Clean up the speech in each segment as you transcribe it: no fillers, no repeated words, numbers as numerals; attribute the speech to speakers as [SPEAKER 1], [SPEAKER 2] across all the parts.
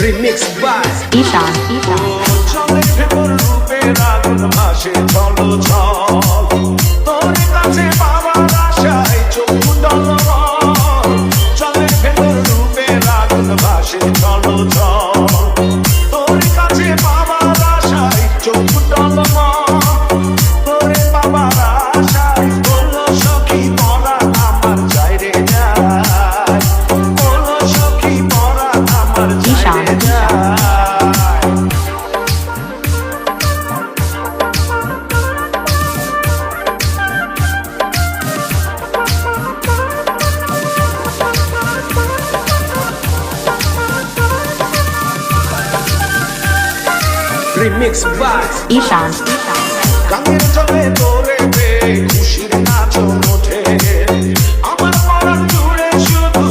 [SPEAKER 1] Remix by
[SPEAKER 2] Ishan.
[SPEAKER 1] চলে ভেতর রূপের আগুন ভাসে চলো চল তোর কাছে পাওয়ার আশায় চোখ ডলমল চলে ভেতর রূপের আগুন ভাসে চলো চল তোর কাছে পাওয়ার আশায় চোখ ডলমল তোরে পাওয়ার আশায় বললো সখী মরা আমার চাইরে যায় বললো সখী মরা আমার চাইরে যায় Remix by
[SPEAKER 2] Ishan.
[SPEAKER 1] গানের চলে তোরে বে খুশির নাচন ওঠে আমার পরাণ জুড়ে শুধু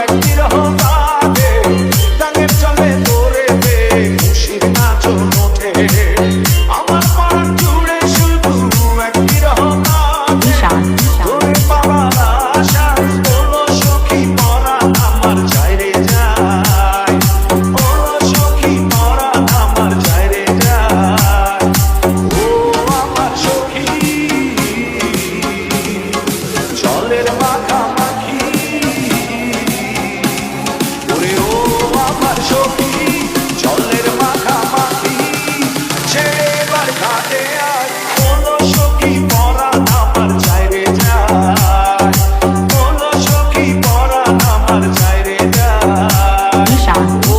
[SPEAKER 1] এক বিরহ বাজে গানের চলে তোরে বে খুশির নাচন ওঠে আমার পরাণ জুড়ে শুধু এক বিরহ বাজে তোরে পাওয়ার আশায় বলো সখী মরা আমার চাইরে যায় বলো সখী মরা আমার চাইরে যায় ও আমার সখী জলের মাখামাখি ওরে ও আমার সখী জলের মাখামাখি ছেড়েবার ঘাটে আয় বলো সখী মরা আমার চাইরে যায় বলো সখী মরা আমার চাইরে যায়
[SPEAKER 2] Ishan.
[SPEAKER 1] ও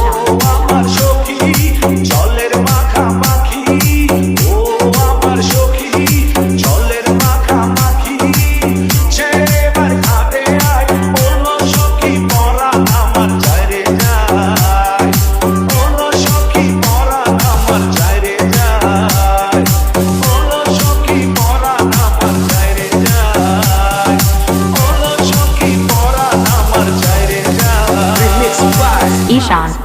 [SPEAKER 1] আমার সখী জলের মাখামাখি ও আমার সখী জলের মাখামাখি ছেড়েবার ঘাটে আয় বলো সখী মরা আমার চাইরে যায় বলো সখী মরা আমার চাইরে যায় বলো সখী মরা আমার চাইরে যায় বলো সখী মরা আমার চাইরে যায় Remix by
[SPEAKER 2] Ishan.